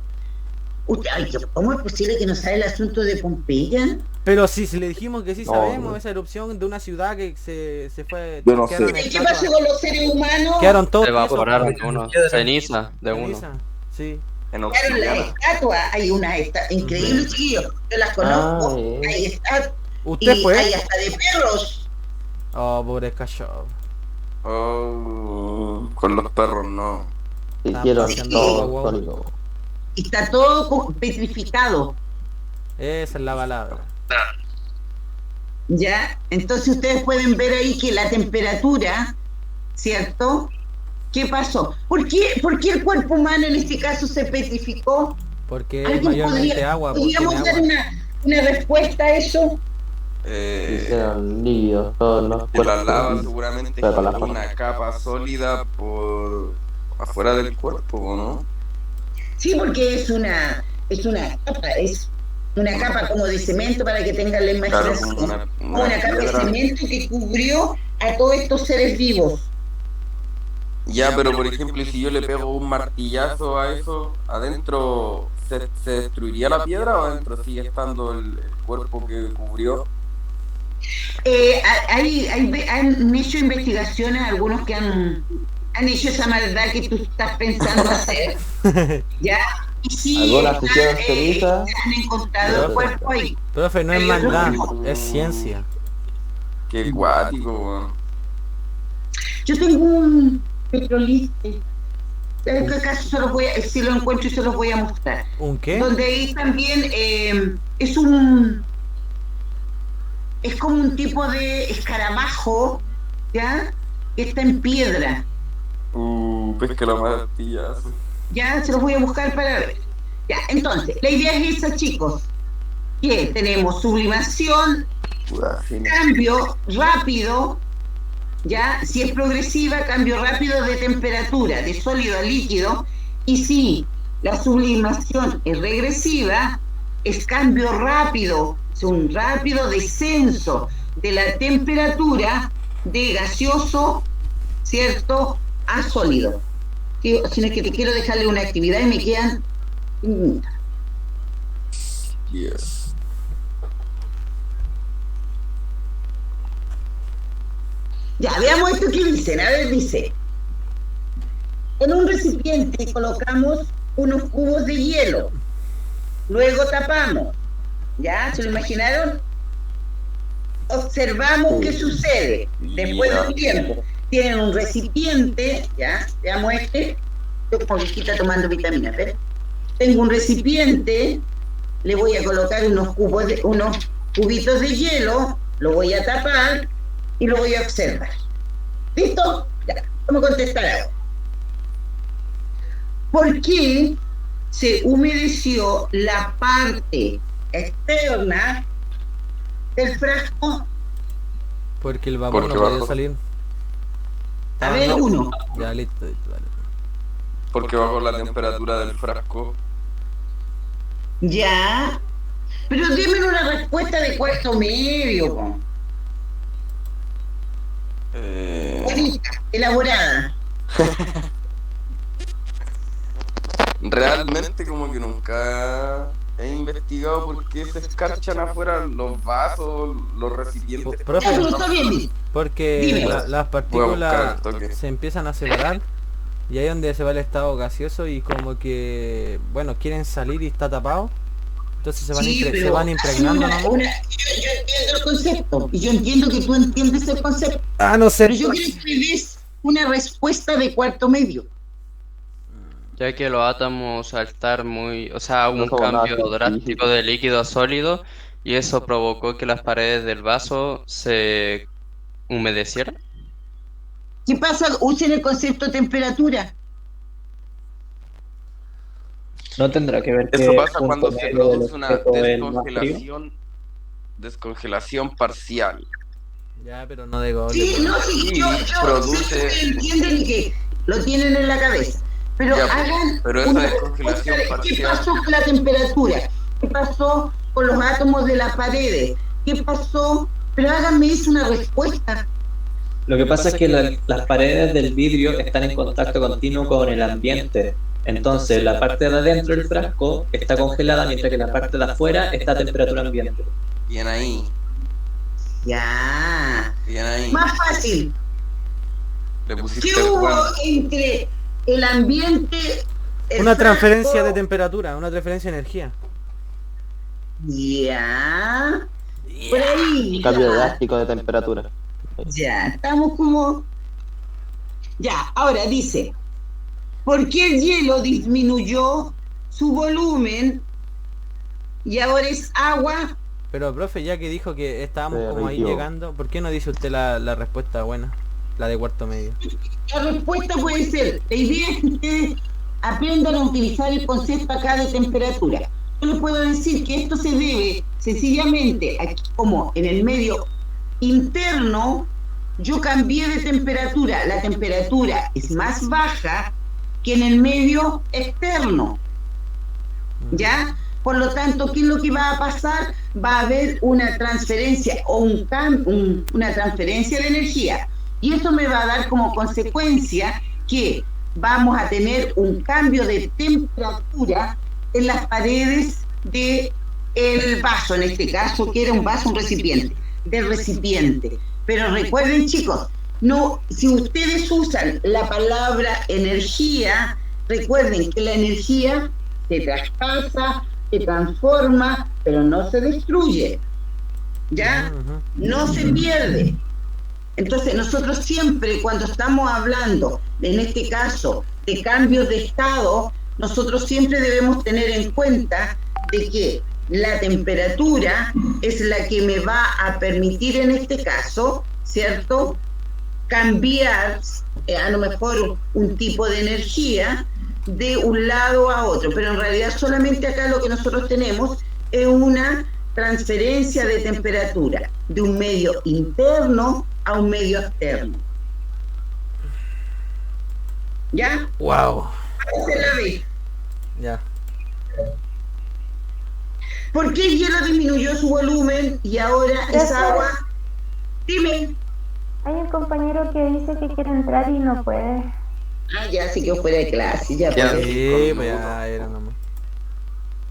¿cómo es posible que no sabe el asunto de Pompeya? Pero si le dijimos que sí No, sabemos, no. esa erupción de una ciudad que se fue... Yo no quedaron sé. ¿Qué estatuas- pasó con los seres humanos? Quedaron todos Se va a tiesos. evaporar de uno. Ceniza de uno. Ceniza, sí. en Quedaron las oxígeno. estatuas, hay unas increíbles, chiquillos, yo las conozco, hay estatuas, ¿Usted y fue? hay hasta de perros. Oh, pobre cachorro. Oh, con los perros no. Hicieron paseando todo guagua. sólido. Y está todo petrificado, Esa es la palabra. ¿ya? Entonces ustedes pueden ver ahí que la temperatura, ¿cierto? ¿Qué pasó? ¿Por qué el cuerpo humano en este caso se petrificó? Porque es ¿Alguien mayormente agua. Porque ¿Podríamos dar tiene agua. una respuesta a eso? Hicieron líquidos todos los De la cuerpos. lava seguramente Pero con la hay una capa sólida por afuera del cuerpo, ¿no? Sí, porque es una capa como de cemento, para que tengan la Claro, imaginación. como Una capa de piedra. cemento que cubrió a todos estos seres vivos. Ya, pero por ejemplo, si yo le pego un martillazo a eso, adentro se destruiría la piedra o adentro sigue estando el cuerpo que cubrió. Han hecho investigaciones, algunos que han hecho esa maldad que tú estás pensando hacer, ¿ya? Y sí, Algunas hicieron ceniza. han encontrado el cuerpo ahí. Profe, no es maldad, es ciencia. Qué cuático, weón. Yo tengo un petroliste. En este caso se los voy a, si lo encuentro y se los voy a mostrar. ¿Un qué? Donde ahí también es como un tipo de escarabajo, ¿ya? Que está en piedra. Pesca la martillazo. Ya, se los voy a buscar para ver. Ya, entonces, la idea es esa, chicos, que tenemos sublimación, cambio rápido, ya, si es progresiva, cambio rápido de temperatura, de sólido a líquido, y si la sublimación es regresiva, es cambio rápido, es un rápido descenso de la temperatura de gaseoso, ¿cierto?, a sólido. Si no es que te quiero dejarle una actividad y me quedan 5 minutos. Yes. Ya, veamos esto que dicen. A ver, dice: en un recipiente colocamos unos cubos de hielo, luego tapamos. ¿Ya? ¿Se lo imaginaron? Observamos qué sucede después de un tiempo. Tienen un recipiente, ¿ya? Veamos este. Yo como viejita tomando vitaminas, ¿ves? Tengo un recipiente, le voy a colocar unos cubitos de hielo, lo voy a tapar y lo voy a observar. ¿Listo? Ya, vamos a contestar ahora. ¿Por qué se humedeció la parte externa del frasco? Porque el vapor no podía salir. A ver, uno. Ya, listo, dale. Porque bajó la temperatura del frasco. Ya. Pero dime una respuesta de cuarto medio, po. Bonita, elaborada. Realmente como que nunca he investigado por qué se escarchan afuera los vasos, los recipientes. Profe, está bien. Porque las partículas se empiezan a separar y ahí es donde se va el estado gaseoso y como que, bueno, quieren salir y está tapado. Entonces se van impregnando. Yo entiendo el concepto y yo entiendo que tú entiendes el concepto. No sé. Pero yo quiero que me des una respuesta de cuarto medio. Ya que los átomos al estar un cambio drástico de líquido a sólido, y eso provocó que las paredes del vaso se humedecieran. ¿Qué pasa? Usen el concepto de temperatura. No tendrá que ver Eso que pasa cuando se produce una descongelación parcial. Ya, pero no de golpe. Sí, no, sí, yo produce... sé que entienden y que lo tienen en la cabeza. Pero ya, hagan pero esa descongelación parcial. ¿Qué pasó con la temperatura? ¿Qué pasó con los átomos de las paredes? ¿Qué pasó? Pero háganme eso una respuesta. Lo que pasa es que las paredes del vidrio están en contacto continuo con el ambiente. Entonces la parte de adentro del frasco está congelada mientras que la parte de afuera está a temperatura ambiente. Bien ahí. Ya. Bien ahí. Más fácil. Le pusiste ¿Qué hubo entre el ambiente? Una transferencia de temperatura, una transferencia de energía. Ya. Por ahí. Cambio drástico de temperatura. Ya, estamos como... Ya, ahora dice: ¿por qué el hielo disminuyó su volumen y ahora es agua? Pero, profe, ya que dijo que estábamos como ahí llegando, ¿por qué no dice usted la respuesta buena? La de cuarto medio. La respuesta puede ser: la idea es que ustedes aprendan a utilizar el concepto acá de temperatura. Yo les puedo decir que esto se debe sencillamente a que, como en el medio interno yo cambié de temperatura, la temperatura es más baja que en el medio externo, ¿ya? Por lo tanto, ¿qué es lo que va a pasar? Va a haber una transferencia o una transferencia de energía, y eso me va a dar como consecuencia que vamos a tener un cambio de temperatura en las paredes del vaso, en este caso, que era un vaso, un recipiente, del recipiente. Pero recuerden, chicos, no, si ustedes usan la palabra energía, recuerden que la energía se traspasa, se transforma, pero no se destruye. ¿ya? No se pierde. Entonces nosotros siempre cuando estamos hablando, en este caso, de cambios de estado, nosotros siempre debemos tener en cuenta de que la temperatura es la que me va a permitir en este caso, ¿cierto?, cambiar a lo mejor un tipo de energía de un lado a otro, pero en realidad solamente acá lo que nosotros tenemos es una transferencia de temperatura de un medio interno a un medio externo. ¿Ya? Wow. Ahí se la ve. Ya. ¿Por qué el hielo disminuyó su volumen y ahora es agua? Dime. Hay un compañero que dice que quiere entrar y no puede. Ah, ya, sí que fuera de clase, ya. Ya, pues. sí, pues ya era nomás.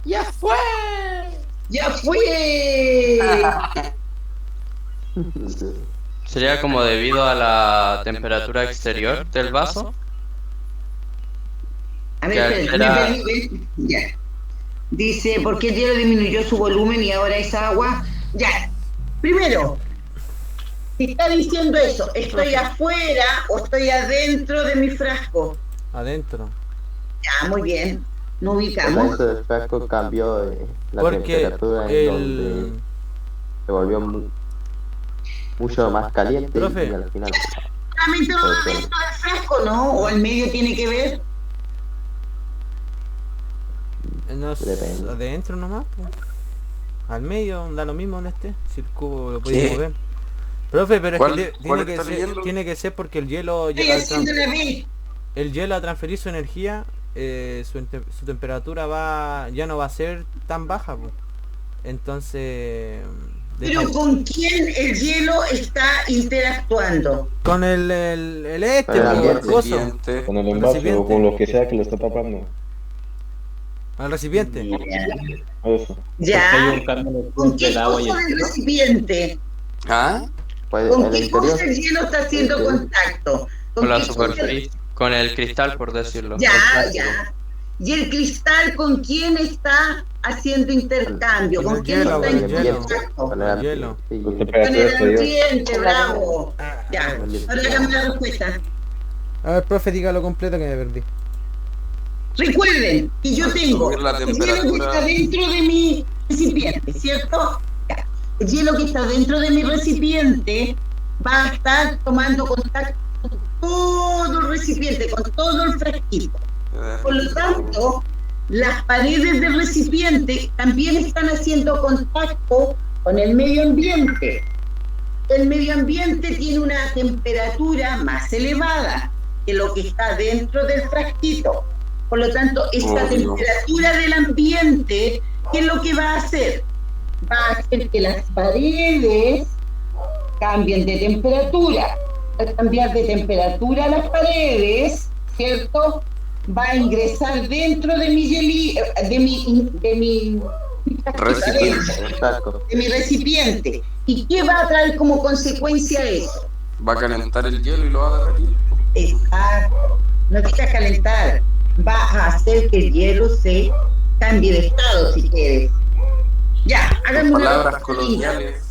¡Ya fue! ¡Ya fue! ¿Sería como debido a la temperatura exterior del vaso? A ver, ya. Dice, ¿por qué el hielo disminuyó su volumen y ahora es agua? Ya. Primero, si está diciendo eso, ¿estoy afuera o estoy adentro de mi frasco? Adentro. Ya, muy bien. Nos ubicamos. Entonces el frasco cambió la Porque temperatura en donde se volvió mucho más caliente, profe, y al final Solamente lo dentro del frasco, ¿no? ¿O el medio tiene que ver? No, Depende. adentro nomás, pues. Al medio da lo mismo en este, si el cubo lo podéis Sí. mover. Profe, pero es ¿Cuál- que cuál tiene que, está ser, leyendo? tiene que ser porque el hielo Estoy haciendo la B. el hielo a transferir su energía, su temperatura ya no va a ser tan baja, pues. Entonces Pero ¿con quién el hielo está interactuando? con el Con el ambiente. coso, Con el El envase recipiente. o con lo que sea que lo está tapando. al recipiente. Eso. Ya. Hay un cambio ¿Con qué entre el agua y cosa el del hielo. recipiente? ¿Ah? pues, ¿Con en el qué interior cosa el hielo está haciendo interior. contacto? Con la qué cosa? superficie, con el cristal, por decirlo. Ya, Con plástico. ya. ¿Y el cristal con quién está haciendo intercambio? Con ¿Con el quién hielo, está con en el hielo. contacto? Con el hielo. sí, Con Con temperatura el exterior. ambiente, bravo. Ya, ahora dame la respuesta. A ver, profe, dígalo completo que me perdí. Recuerden que yo tengo Subir la el hielo que temperatura. está dentro de mi recipiente, ¿cierto? Ya. El hielo que está dentro de mi recipiente va a estar tomando contacto con todo el recipiente, con todo el frasquito. Por lo tanto, las paredes del recipiente también están haciendo contacto con el medio ambiente. El medio ambiente tiene una temperatura más elevada que lo que está dentro del frasquito. Por lo tanto, esta Obvio. temperatura del ambiente, ¿qué es lo que va a hacer? Va a hacer que las paredes cambien de temperatura. Al cambiar de temperatura las paredes, ¿cierto?, va a ingresar dentro de mi Recipiente. Exacto. de mi recipiente. ¿Y qué va a traer como consecuencia eso? Va a calentar el hielo y lo va a derretir. Exacto. No necesitas calentar. Va a hacer que el hielo se cambie de estado, si quieres. Ya, hágame una Palabras respuesta linda. coloniales.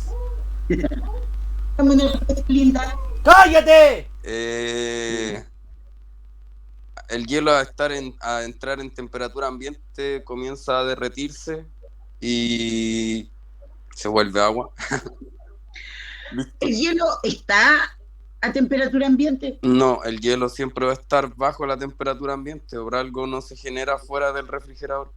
Hágame una respuesta linda. ¡Cállate! El hielo a entrar en temperatura ambiente comienza a derretirse y se vuelve agua. ¿El hielo está a temperatura ambiente? No, el hielo siempre va a estar bajo la temperatura ambiente, por algo no se genera fuera del refrigerador.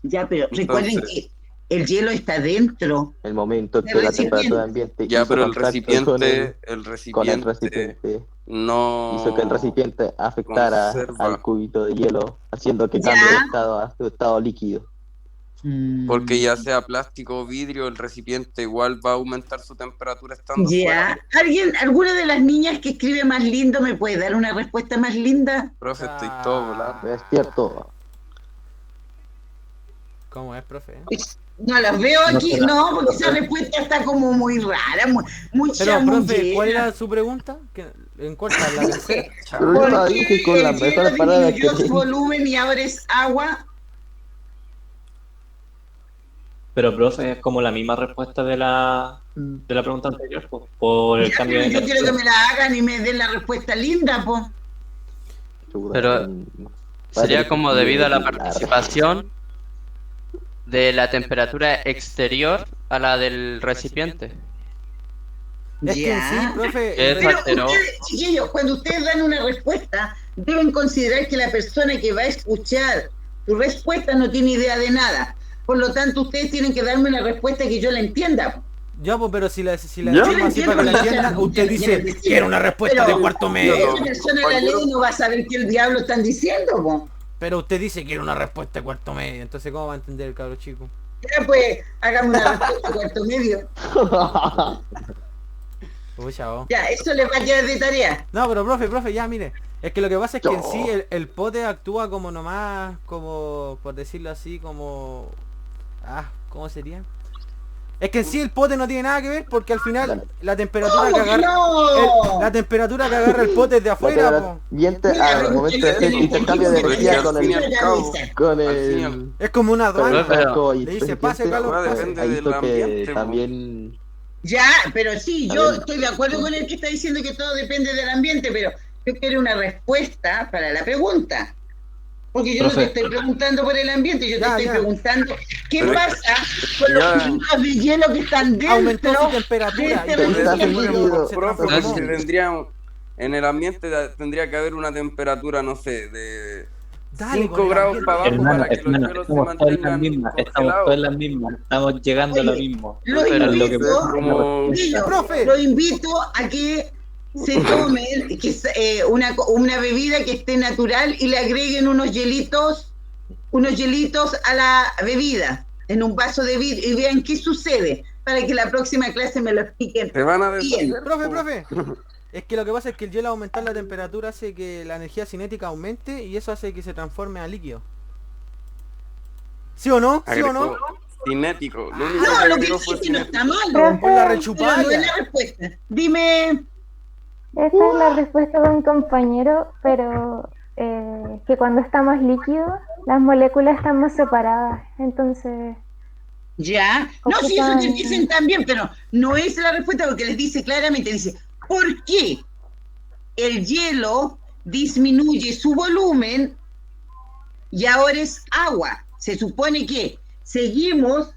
Ya, pero recuerden Entonces, que el hielo está dentro. El momento El que la recipiente. temperatura ambiente ya, hizo pero el contacto recipiente, con el recipiente no hizo que el recipiente afectara conserva. al cubito de hielo, haciendo que Ya. cambie de estado a su estado líquido. Porque ya sea plástico o vidrio, el recipiente igual va a aumentar su temperatura estando Ya. fuera. ¿Alguna de las niñas que escribe más lindo me puede dar una respuesta más linda? Profe, estoy todo volado. Es cierto. ¿Cómo es, profe? No las veo aquí, No, no, porque esa respuesta está como muy rara, muy Pero, profe, chamullera. ¿cuál era su pregunta? ¿En cuál está la tercera? Pero yo la dije con las ¿Por qué el mejores hielo palabras que disminuyó su tengo. volumen y ahora es agua? Pero, profe, es como la misma respuesta de la de la pregunta anterior, por el cambio de Yo quiero que me la hagan y me den la respuesta linda, po. Pero sería como debido a la participación de la temperatura exterior a la del recipiente. Es que en sí, profe, Pero ustedes, chiquillos, cuando ustedes dan una respuesta, deben considerar que la persona que va a escuchar tu respuesta no tiene idea de nada. Por lo tanto, ustedes tienen que darme una respuesta que yo la entienda. Ya, pues, pero si la decimos así para que la entiendan, usted dice, quiero una respuesta de cuarto medio. Esa persona la ley no va a saber qué el diablo están diciendo, po. Pero usted dice, quiero una respuesta de cuarto medio. Entonces, ¿cómo va a entender el cabro chico? Ya, pues, hagamos una respuesta de cuarto medio. Ya, eso les va a quedar de tarea. No, pero profe, ya, mire. Es que lo que pasa es que en sí el pote actúa como nomás, como, por decirlo así, como... ¿cómo sería? Es que en sí el pote no tiene nada que ver porque al final la temperatura que agarra la temperatura que agarra el pote es de afuera, po. Al momento de hacer intercambio de energía con el es como una aduana. Le dice pase calor, ahí que también. Ya, pero sí, yo estoy de acuerdo con el que está diciendo que todo depende del ambiente, pero yo quiero una respuesta para la pregunta. Porque yo no te estoy preguntando por el ambiente, yo te estoy preguntando qué pasa con los puntos de hielo que están dentro. Aumentó su temperatura. En el ambiente tendría que haber una temperatura, no sé, de 5 grados para abajo para que los hielos se mantengan Estamos todas en las mismas, estamos llegando a lo mismo. Lo invito a que se tomen una bebida que esté natural y le agreguen unos hielitos a la bebida en un vaso de vidrio y vean qué sucede para que la próxima clase me lo expliquen. Te van a decir, profe. Es que lo que pasa es que el hielo al aumentar la temperatura hace que la energía cinética aumente y eso hace que se transforme a líquido. ¿Sí o no? ¿Sí o no? Cinético. Lo que dijiste no está mal. Por la rechupada. No es la respuesta. Dime. Esa es la respuesta de un compañero, pero que cuando está más líquido, las moléculas están más separadas, entonces... Ya, no, si eso te dicen también, pero no es la respuesta porque les dice claramente, dice, ¿por qué el hielo disminuye su volumen y ahora es agua? Se supone que seguimos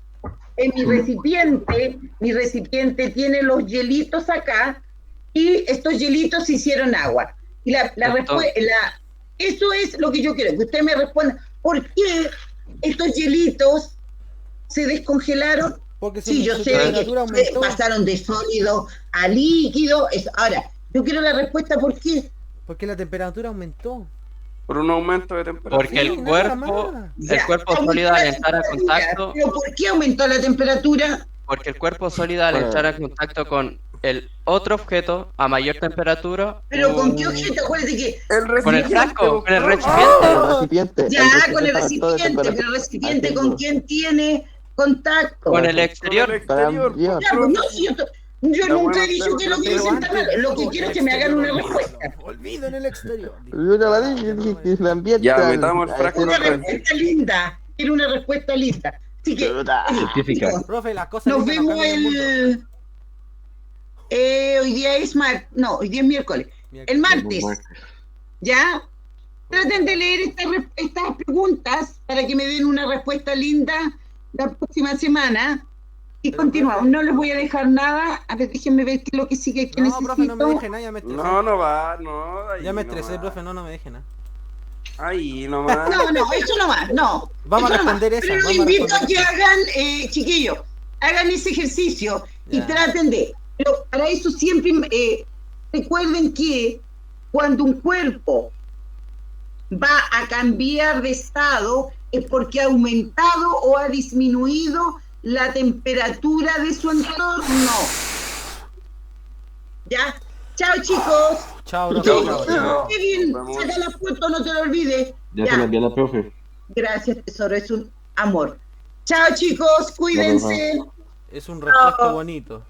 en mi recipiente tiene los hielitos acá, y estos hielitos se hicieron agua. Y la respuesta, eso es lo que yo quiero, que usted me responda, ¿por qué estos hielitos se descongelaron? Porque sí, yo sé que pasaron de sólido a líquido. Ahora, yo quiero la respuesta, ¿por qué? Porque la temperatura aumentó. Por un aumento de temperatura. Porque el cuerpo sólido al entrar a contacto... ¿Pero por qué aumentó la temperatura? Porque el cuerpo sólido al entrar a contacto con el otro objeto a mayor temperatura. ¿Pero con qué objeto? Acuérdate que... Con el frasco, con el recipiente. Ya, con el recipiente, pero el recipiente ¿con quién tiene contacto? Con el exterior. Ya, pues no, si yo nunca he dicho que lo que dicen está mal. Lo que quiero es que me hagan una respuesta. Olviden el exterior. Ya, metamos el frasco. Una respuesta linda. Quiero una respuesta linda. Así que, profe, las cosas nos vemos hoy día es hoy día es miércoles. El martes. ¿Ya? Traten de leer estas preguntas para que me den una respuesta linda la próxima semana. Y continuamos, no les voy a dejar nada. A ver, déjenme ver qué es lo que sigue que necesito. Profe, no me deje nada, ya me estresé. No. Ya me estresé, profe, no me deje nada. Ahí nomás. No, eso nomás, no. Vamos a responder eso. Pero los invito a que hagan, chiquillos, hagan ese ejercicio y traten de... Pero para eso siempre recuerden que cuando un cuerpo va a cambiar de estado es porque ha aumentado o ha disminuido la temperatura de su entorno. ¿Ya? Chao, chicos. Chao. Qué bien, saca la foto, no te lo olvides. Ya se la envié a la profe. Gracias, tesoro, es un amor. Chao, chicos, cuídense. Es un repuesto bonito.